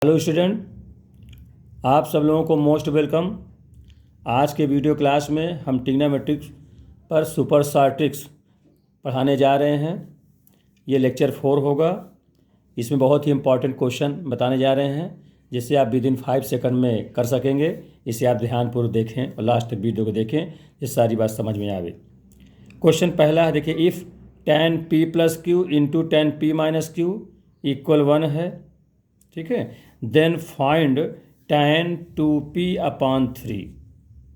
Hello student, आप सब लोगों को मोस्ट वेलकम। आज के वीडियो क्लास में हम ट्रिग्नोमेट्रिक्स पर सुपरसॉर्टिक्स पढ़ाने जा रहे हैं। ये लेक्चर 4 होगा। इसमें बहुत ही इंपॉर्टेंट क्वेश्चन बताने जा रहे हैं जिससे आप विद इन 5 सेकंड में कर सकेंगे। इसे आप ध्यानपूर्वक देखें और लास्ट तक वीडियो को देखें जिससे सारी बात समझ में आवे। क्वेश्चन पहला है, देखिए, if tan p plus q into tan p minus Q equal 1 है, ठीक है, then find tan 2p upon 3।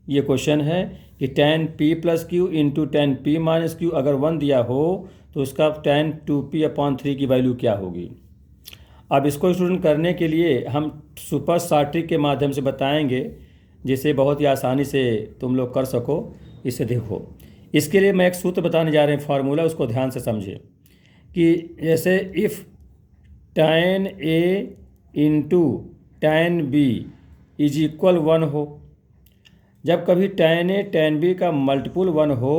ये क्वेश्चन है कि tan p plus q into tan p minus Q अगर 1 दिया हो तो उसका tan 2p अपॉन 3 की वैल्यू क्या होगी। अब इसको स्टूडेंट करने के लिए हम सुपरसॉर्टिक के माध्यम से बताएंगे जिसे बहुत ही आसानी से तुम लोग कर सको। इसे देखो, इसके लिए मैं एक सूत्र बताने जा रहे हैं, फार्मूला, उसको ध्यान से समझे कि जैसे if tan a into tan b is equal 1 हो, जब कभी tan a tan b का मल्टीपुल 1 हो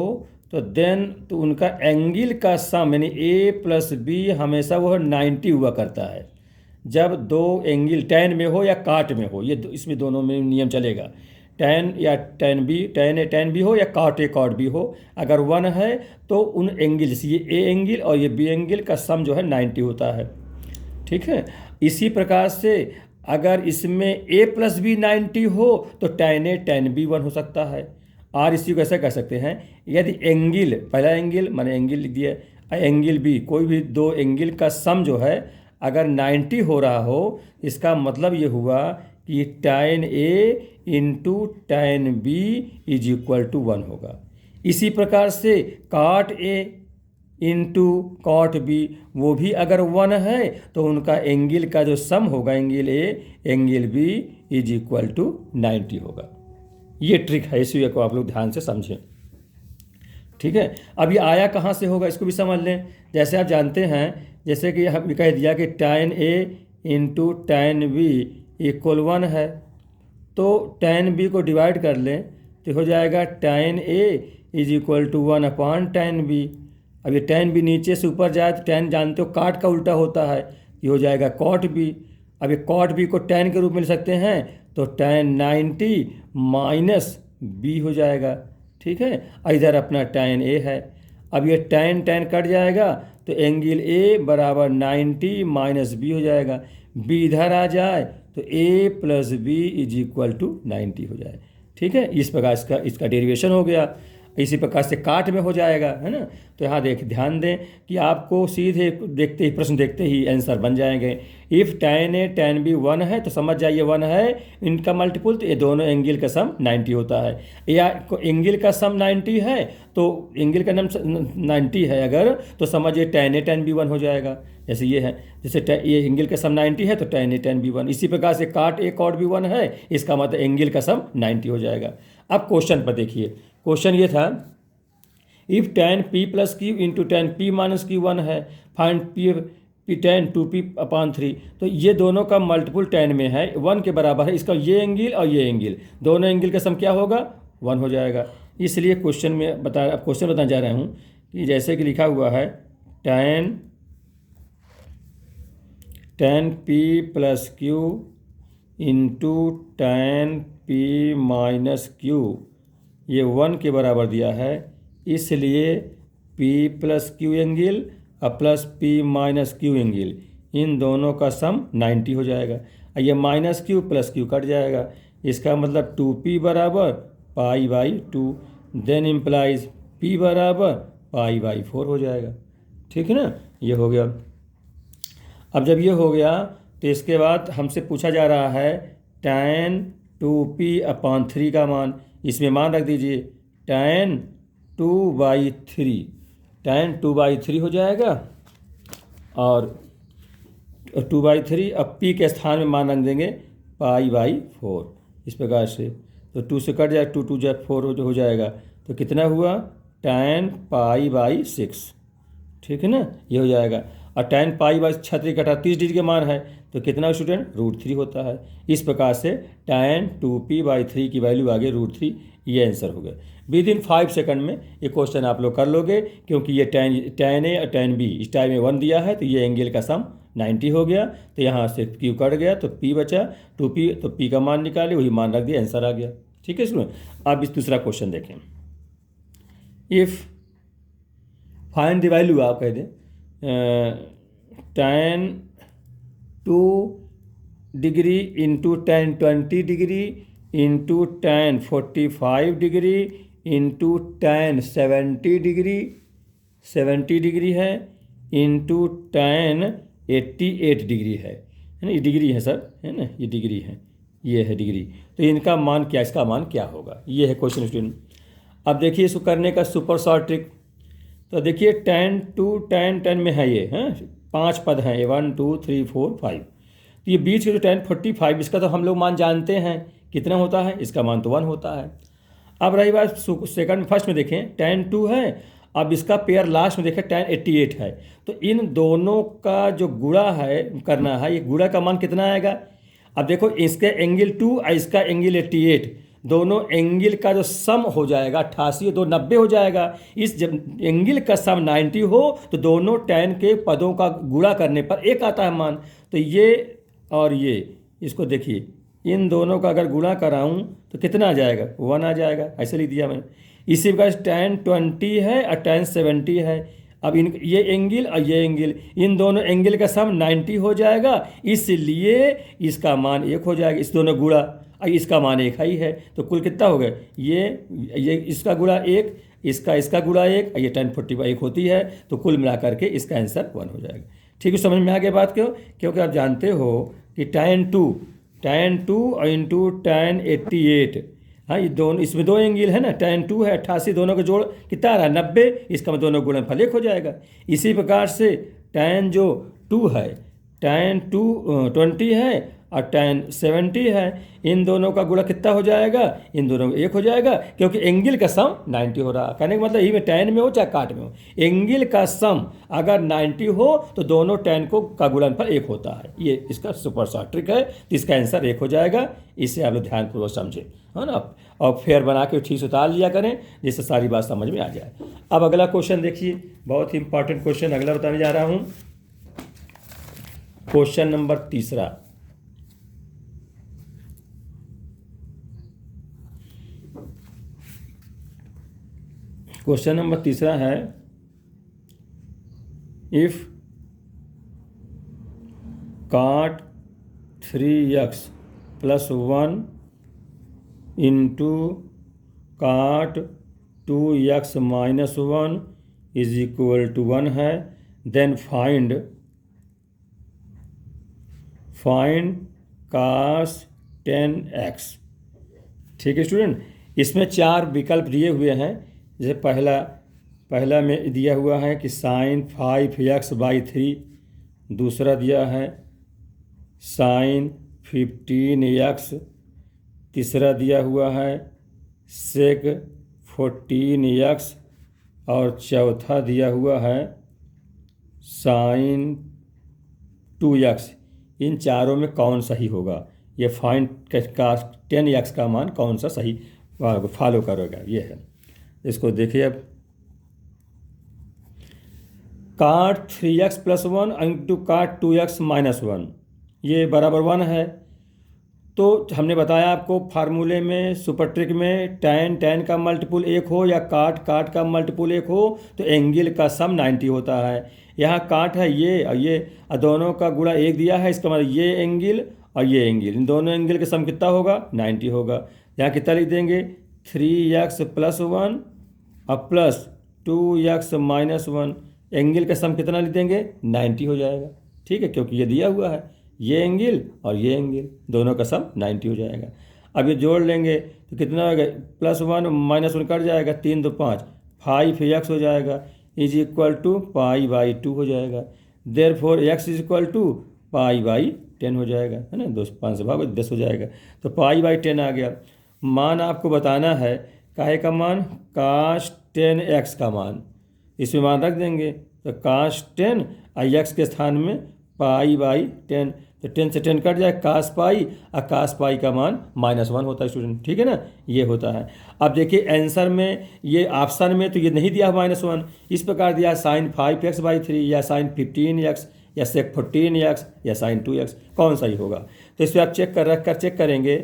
तो देन तो उनका एंगल का सम यानी a प्लस b हमेशा वह 90 हुआ करता है। जब दो एंगल tan में हो या काट में हो, ये इसमें दोनों में नियम चलेगा। tan या tan a tan b हो या cot a cot b हो, अगर 1 है तो उन एंगल से ये a एंगल और ये b एंगल का सम जो है 90 होता है, ठीक है। इसी प्रकार से अगर इसमें a प्लस बी 90 हो तो tan a tan b 1 हो सकता है। और इसी को ऐसा कह सकते हैं, यदि एंगल, पहला एंगल माने एंगल लिख दिया, एंगल b, कोई भी दो एंगल का सम जो है अगर 90 हो रहा हो, इसका मतलब ये हुआ कि tan a into tan b is equal to 1 होगा। इसी प्रकार से cot a into cot b, वो भी अगर 1 है तो उनका एंगल का जो सम होगा, angle A angle B is equal to 90 होगा। ये ट्रिक है, इसी को आप लोग ध्यान से समझें, ठीक है। अब ये आया कहाँ से होगा इसको भी समझ लें। जैसे आप जानते हैं, जैसे कि हम कह दिया कि tan a into tan b equal 1 है, तो tan b को डिवाइड कर लें तो हो जाएगा tan a is equal to 1 upon tan b। अब ये tan b नीचे से ऊपर जाए तो tan जानते हो काट का उल्टा होता है, ये हो जाएगा cot b। अब ये cot b को tan के रूप में लिख सकते हैं तो tan 90 माइनस b हो जाएगा, ठीक है। इधर अपना tan a है। अब ये tan कट जाएगा तो एंगल a बराबर 90 माइनस b हो जाएगा। b इधर आ जाए तो a plus b is equal to 90 हो जाए, ठीक है। इस प्रकार इसका डेरिवेशन हो गया। इसी प्रकार से काट में हो जाएगा, है ना। तो यहाँ ध्यान दें कि आपको सीधे देखते ही, प्रश्न देखते ही आंसर बन जाएंगे। If tan a tan b 1 है तो समझ जाइए 1 है इनका मल्टीपुल, तो ये दोनों एंगल का सम 90 होता है। या एंगल का सम 90 है तो एंगल का नम 90 है अगर, तो समझिए tan a tan b 1 हो जाएगा। जैसे ये है, जैसे ये एंगल का सम 90 है तो tan a tan b 1। इसी प्रकार से cot a cot b 1 है, इसका मतलब एंगल का सम 90 हो जाएगा। अब क्वेश्चन पर देखिए, क्वेश्चन ये था, if tan p plus q into tan p minus Q 1 है, find p tan 2p upon 3। तो ये दोनों का मल्टीपुल tan में है, 1 के बराबर है। इसका ये एंगल और ये एंगल, दोनों एंगल का सम क्या होगा, 1 हो जाएगा। इसलिए क्वेश्चन में क्वेश्चन बताने जा रहा हूँ कि जैसे कि लिखा हुआ है tan p plus q into tan p minus q, ये 1 के बराबर दिया है, इसलिए p प्लस क्यू एंगल और plus p minus q angle, इन दोनों का सम 90 हो जाएगा। ये minus q plus q cut जाएगा, इसका मतलब 2p बराबर pi by 2, then implies p बराबर पाई बाई 4 हो जाएगा, ठीक है ना। ये हो गया। अब जब ये हो गया तो इसके बाद हमसे पूछा जा रहा है tan 2p अपॉन 3 का मान। इसमें मान रख दीजिए tan 2/3, tan 2/3 हो जाएगा और 2/3, अब p के स्थान में मान रख देंगे पाई बाई 4। इस प्रकार से तो 2 से कट जाए, 2 2 जाए 4 हो जाएगा, तो कितना हुआ tan पाई बाई 6, ठीक है ना। ये हो जाएगा। और tan पाई बाई 36 कटा 30 डिग्री के मान है तो कितना स्टूडेंट, √3 होता है। इस प्रकार से tan 2p/3 की वैल्यू आ गई √3। ये आंसर हो गया। विद इन 5 सेकंड में ये क्वेश्चन आप लोग कर लोगे, क्योंकि ये tan a और tan b इस टाइम में 1 दिया है तो ये एंगल का सम 90 हो गया, तो यहाँ से Q कट गया तो P बचा, 2P, तो P का मान निकाले, वही मान रख दिया, आंसर आ गया। ठीक है इसमें। अब इस दूसरा क्वेश्चन देखें। इफ़ फाइंड द वैल्यू, आप कह दें tan 2 degree into tan 20 degree into tan 45 degree into tan 70 degree, 70 degree है, इंटू tan 88 डिग्री है ना, ये डिग्री है सर, है ना, ये डिग्री है, ये है डिग्री। तो इनका मान क्या, इसका मान क्या होगा, ये है क्वेश्चन स्टूडेंट। अब देखिए इसको करने का सुपर शॉर्ट ट्रिक। तो देखिए tan 2 tan 10 में है, ये हैं 5 पद हैं, 1 2 3 4 5। तो ये बीच के जो tan 45, इसका तो हम लोग मान जानते हैं कितना होता है, इसका मान तो 1 होता है। अब रही बात सेकंड, फर्स्ट में देखें tan 2 है, अब इसका पेयर लास्ट में देखें tan 88 है, तो इन दोनों का जो गुणा है करना है, ये गुणा का मान कितना आएगा। अब देखो इसके एंगल 2 और इसका एंगल 88, दोनों एंगल का जो सम हो जाएगा 88, 2 90 हो जाएगा। इस जब एंगल का सम 90 हो तो दोनों tan के पदों का गुणा करने पर 1 आता है मान। तो ये और ये, इसको देखिए, इन दोनों का अगर गुणा कराऊं तो कितना आ जाएगा, 1 आ जाएगा, ऐसे लिख दिया मैंने। इसी प्रकार tan 20 है और tan 70 है। अब इन ये एंगल और ये एंगल, इन दोनों एंगल का सम 90 हो जाएगा, इसलिए इसका मान 1 हो जाएगा, इस दोनों गुणा, और इसका मान 1 ही है। तो कुल कितना हो गया, ये इसका गुणा 1, इसका गुणा 1, और ये tan 45 होती है, तो कुल मिला करके इसका आंसर 1 हो जाएगा। ठीक है, समझ में आ गया बात क्यों, क्योंकि आप जानते हो कि tan 2 और इंटू tan 88, हाँ ये दोनों, इसमें 2 एंगल है ना, tan 2 है 88, दोनों का जोड़ कितना आ रहा है 90, इसका मतलब दोनों गुणनफल 1 हो जाएगा। इसी प्रकार से tan जो 2 है, tan 20 है और tan 70 है, इन दोनों का गुणा कितना हो जाएगा, इन दोनों का 1 हो जाएगा, क्योंकि एंगल का सम 90 हो रहा है। कहने का मतलब ही में tan में हो चाहे काट में हो, एंगल का सम अगर 90 हो तो दोनों tan को का गुणनफल 1 होता है। ये इसका सुपर शॉर्ट ट्रिक है, तो इसका आंसर 1 हो जाएगा। इसे आप लोग ध्यानपूर्वक समझें, है ना, और फेयर बना के ठीक से उतार लिया करें, जिससे सारी बात समझ में आ जाए। अब अगला क्वेश्चन देखिए, बहुत ही इंपॉर्टेंट क्वेश्चन अगला बताने जा रहा हूँ। क्वेश्चन नंबर तीसरा, क्वेश्चन नंबर तीसरा है, if cot 3x plus 1 into cot 2x minus 1 is equal to 1 है, देन फाइंड cos 10x। ठीक है स्टूडेंट, इसमें 4 विकल्प दिए हुए हैं। जैसे पहला में दिया हुआ है कि sin 5x/3, दूसरा दिया है sin 15x, तीसरा दिया हुआ है sec 14x, और चौथा दिया हुआ है sin 2x। इन चारों में कौन सही होगा, ये फाइंड cos 10x का मान कौन सा सही फॉलो करेगा, ये है। इसको देखिए, अब cot 3x plus 1 into cot 2x minus 1, ये बराबर 1 है। तो हमने बताया आपको फार्मूले में, सुपर ट्रिक में, tan का मल्टीपुल 1 हो या cot का मल्टीपुल 1 हो तो एंगल का सम 90 होता है। यहाँ cot है ये और ये, और दोनों का गुणा 1 दिया है, इसका मतलब ये एंगल और ये एंगल, इन दोनों एंगल का सम कितना होगा, 90 होगा। यहाँ कितना लिख देंगे, 3x प्लस 1 और प्लस 2x माइनस 1, एंगल का सम कितना लिख देंगे, 90 हो जाएगा। ठीक है, क्योंकि ये दिया हुआ है, ये एंगल और ये एंगल, दोनों का सम 90 हो जाएगा। अब ये जोड़ लेंगे तो कितना होगा, प्लस 1 माइनस 1 कट जाएगा, 3 2 5, 5x हो जाएगा, इज इक्वल टू π/2 हो जाएगा। Therefore x is equal to π/10 हो जाएगा, है ना, 2 5 से भागो 10 हो जाएगा, तो π/10 आ गया। मान आपको बताना है, काहे का मान, cos 10x का मान, इसमें मान रख देंगे, तो cos 10 और x के स्थान में π/10, तो 10 से 10 कट जाए, cos π, और cos π का मान -1 होता है स्टूडेंट। ठीक है ना, ये होता है। अब देखिए आंसर में, ये ऑप्शन में तो ये नहीं दिया -1, इस प्रकार दिया sin 5x/3 या sin 15x या सेक 14x या साइन 2x, कौन सही होगा। तो इस पर आप चेक करेंगे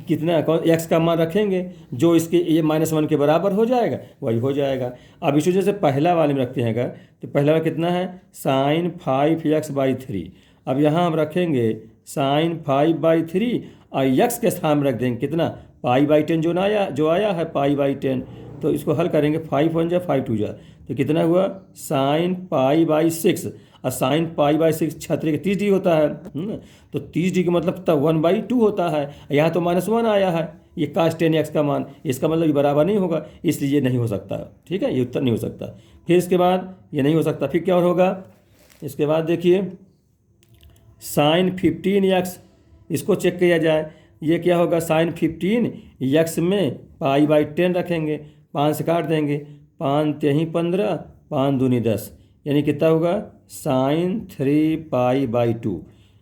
कितना कौन x का मान रखेंगे जो इसके ये -1 के बराबर हो जाएगा वही हो जाएगा। अब इस वजह से पहला वाले में रखते हैं अगर, तो पहला वाला कितना है साइन 5x/3। अब यहाँ हम रखेंगे साइन 5/3 और x के स्थान में रख देंगे कितना π/10 जो आया है π/10। तो इसको हल करेंगे 5 1 जा 5 2 जा, तो कितना हुआ साइन π/6 और साइन π/6 छत्री का 30 डिग्री होता है। तो 30 डिग्री का मतलब तब 1/2 होता है। यहाँ तो -1 आया है, ये cos 10x का मान, इसका मतलब ये बराबर नहीं होगा, इसलिए ये नहीं हो सकता। ठीक है, ये उत्तर नहीं हो सकता। फिर इसके बाद ये नहीं हो सकता, फिर क्या और होगा इसके बाद देखिए साइन 15x, इसको चेक किया जाए। ये क्या होगा साइन 15x में π/10 रखेंगे, 5 से काट देंगे, 5 3 15 5 दूनी 10, यानी कितना होगा साइन 3π/2।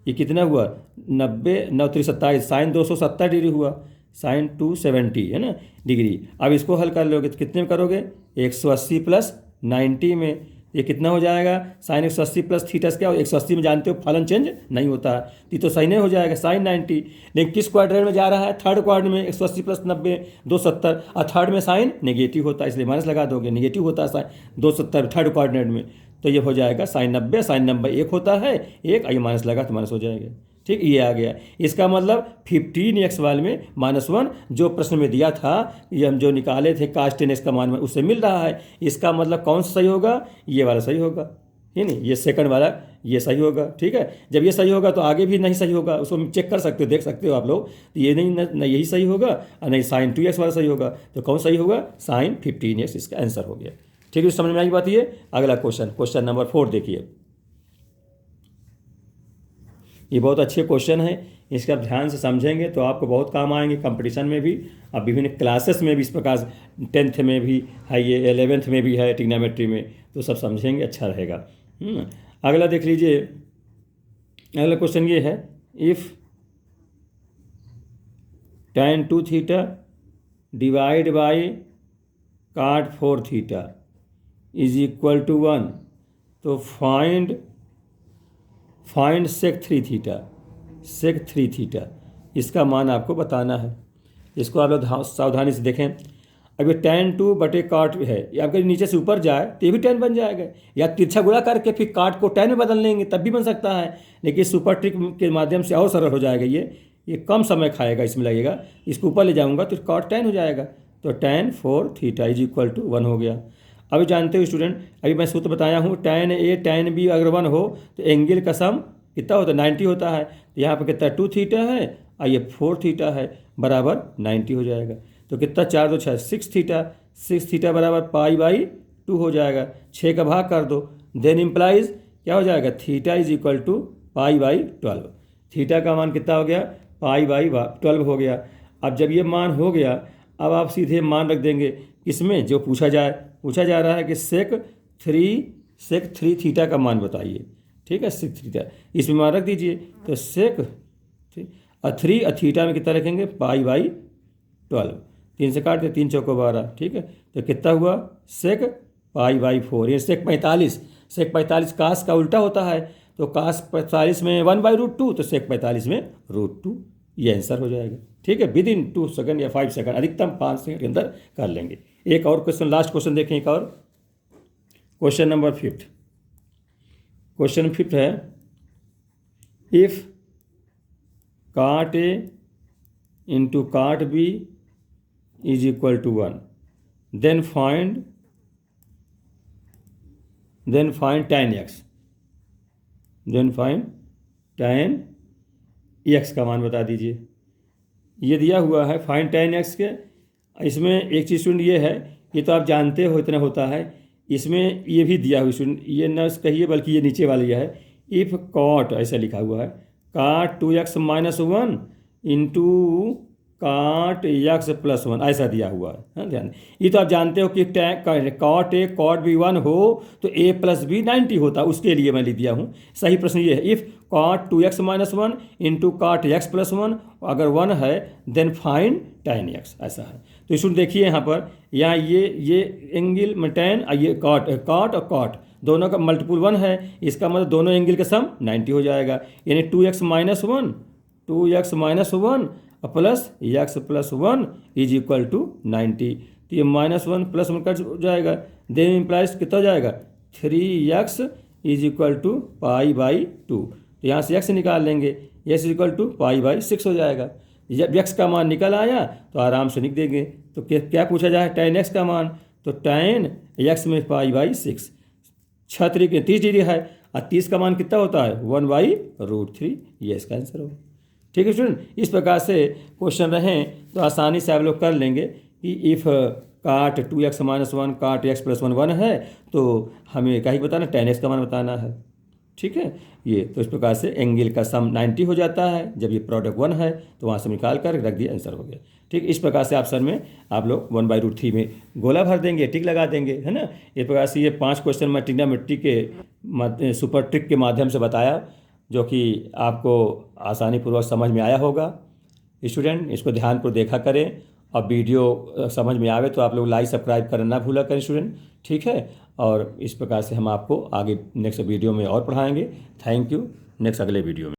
ये कितना हुआ 90 9 3 27, साइन 270 डिग्री हुआ, साइन 270 है ना डिग्री। अब इसको हल कर लोगे तो कितने में करोगे 180 + 90 में, ये कितना हो जाएगा साइन 180 प्लस थीटा क्या हो 180 में जानते हो फलन चेंज नहीं होता है, तो ये तो सही नहीं हो जाएगा साइन 90। लेकिन किस क्वाड्रेंट में जा रहा है थर्ड क्वाड्रेंट में 180 + 90 270, और थर्ड में साइन नेगेटिव होता है इसलिए माइनस लगा दोगे, नेगेटिव होता है साइन 270 थर्ड क्वाड्रेंट में, तो ये हो जाएगा साइन 90। साइन नंबर 1 होता है 1, ये माइनस लगा तो माइनस हो जाएगा। ठीक, ये आ गया। इसका मतलब 15x वाले में -1 जो प्रश्न में दिया था, ये हम जो निकाले थे cos 10x का मान उससे मिल रहा है। इसका मतलब कौन सा सही होगा ये वाला सही होगा, है नहीं, ये सेकंड वाला ये सही होगा। ठीक है, जब ये सही होगा तो आगे भी नहीं सही होगा, उसको चेक कर सकते हो, देख सकते हो आप लोग, तो ये नहीं यही सही होगा और नहीं साइन 2x वाला सही होगा, तो कौन सही होगा साइन 15x, इसका आंसर हो गया। ठीक है, समझ में आई बात। ये अगला क्वेश्चन नंबर 4 देखिए, ये बहुत अच्छे क्वेश्चन है, इसका आप ध्यान से समझेंगे तो आपको बहुत काम आएंगे कंपटीशन में भी, अब विभिन्न क्लासेस में भी इस प्रकार 10th में भी है, ये 11th में भी है ट्रिग्नोमेट्री में, तो सब समझेंगे अच्छा रहेगा। अगला देख लीजिए, अगला क्वेश्चन ये है if tan 2 theta divide by cot 4 theta is equal to 1, तो फाइंड सेक 3 थीटा, इसका मान आपको बताना है। इसको आप लोग सावधानी से देखें। अब ये tan 2 cot है, ये आपके नीचे से ऊपर जाए तो ये भी tan बन जाएगा, या तिरछा गुणा करके फिर cot को tan में बदल लेंगे तब भी बन सकता है, लेकिन सुपर ट्रिक के माध्यम से और सरल हो जाएगा। ये कम समय खाएगा, इसमें लगेगा, इसको ऊपर ले जाऊँगा तो cot tan हो जाएगा, तो tan 4 theta is equal to 1 हो गया। अभी जानते हो स्टूडेंट, अभी मैं सूत्र बताया हूँ tan A tan B अगर 1 हो तो एंगल का सम कितना होता है 90 होता है, तो यहाँ पर कितना 2 थीटा है और ये 4 थीटा है बराबर 90 हो जाएगा। तो कितना 4 2 6 6 थीटा बराबर π/2 हो जाएगा, 6 का भाग कर दो, देन इम्प्लाइज क्या हो जाएगा theta is equal to π/12। Theta का मान कितना हो गया π/12 हो गया। अब जब ये मान हो गया, अब आप सीधे मान रख देंगे इसमें जो पूछा जा रहा है कि सेक 3 थीटा का मान बताइए। ठीक है, सेक थीटा इसमें मान रख दीजिए, तो सेक 3 और थीटा में कितना रखेंगे π/12, 3 से काट दे 3 चौको 12। ठीक है, तो कितना हुआ सेक π/4, ये सेक 45 कास का उल्टा होता है, तो कास 45 में 1/√2, तो सेक 45 में √2, ये आंसर हो जाएगा। ठीक है, विद इन 2 सेकंड या 5 सेकंड, अधिकतम 5 सेकंड के अंदर कर लेंगे। एक और क्वेश्चन, लास्ट क्वेश्चन देखें, एक और क्वेश्चन नंबर 5। क्वेश्चन 5 है if cot A into cot B is equal to 1, then find tan x, tan x का मान बता दीजिए। ये दिया हुआ है फाइंड tan x के, इसमें एक चीज़ स्टूडेंट ये है, ये तो आप जानते हो इतना होता है, इसमें ये भी दिया हुआ स्टूडेंट, ये न कहिए बल्कि ये नीचे वाला यह है इफ़ cot, ऐसा लिखा हुआ है cot 2x - 1 into cot x + 1, ऐसा दिया हुआ है। ध्यान, ये तो आप जानते हो कि cot A cot B 1 हो तो A + B 90 होता है, उसके लिए मैं लिख दिया हूँ। सही प्रश्न ये है if cot 2x - 1 into cot x + 1, अगर 1 है देन फाइंड tan x, ऐसा है। तो स्टूडेंट देखिए यहाँ पर, यहाँ ये एंगल में tan, ये cot और cot दोनों का मल्टीपुल 1 है, इसका मतलब दोनों एंगल का सम 90 हो जाएगा। यानी 2x minus one plus x plus 1 is equal to 90। तो ये -1 + 1 कट हो जाएगा, देन इम्प्लाइज कितना हो जाएगा 3x इज इक्वल टू π/2। तो यहाँ से x निकाल लेंगे, x इज इक्वल टू π/6 हो जाएगा। जब x का मान निकल आया तो आराम से लिख देंगे। तो क्या पूछा जाए tan x का मान, तो tan x में π/6 6 के 30 डिग्री है, और 30 का मान कितना होता है 1/√3। ये इसका आंसर होगा। ठीक है स्टूडेंट, इस प्रकार से क्वेश्चन रहें तो आसानी से आप लोग कर लेंगे कि इफ़ काट 2x - 1 काट x + 1 1 है, तो हमें क्या ही बताना, tan x का मान बताना है। ठीक है, ये तो इस प्रकार से एंगल का सम 90 हो जाता है। जब ये प्रोडक्ट 1 है तो वहाँ से निकाल कर रख दिया, आंसर हो गया। ठीक, इस प्रकार से ऑप्शन में आप लोग 1/√3 में गोला भर देंगे, टिक लगा देंगे, है ना। इस प्रकार से ये 5 क्वेश्चन मैं ट्रिग्नोमेट्री के सुपर ट्रिक के माध्यम से बताया, जो कि आपको आसानीपूर्वक समझ में आया होगा। स्टूडेंट इसको ध्यानपूर्वक देखा करें, और वीडियो समझ में आवे तो आप लोग लाइक सब्सक्राइब करना ना भूला करें स्टूडेंट। ठीक है, और इस प्रकार से हम आपको आगे नेक्स्ट वीडियो में और पढ़ाएंगे। Thank you. नेक्स्ट अगले वीडियो में।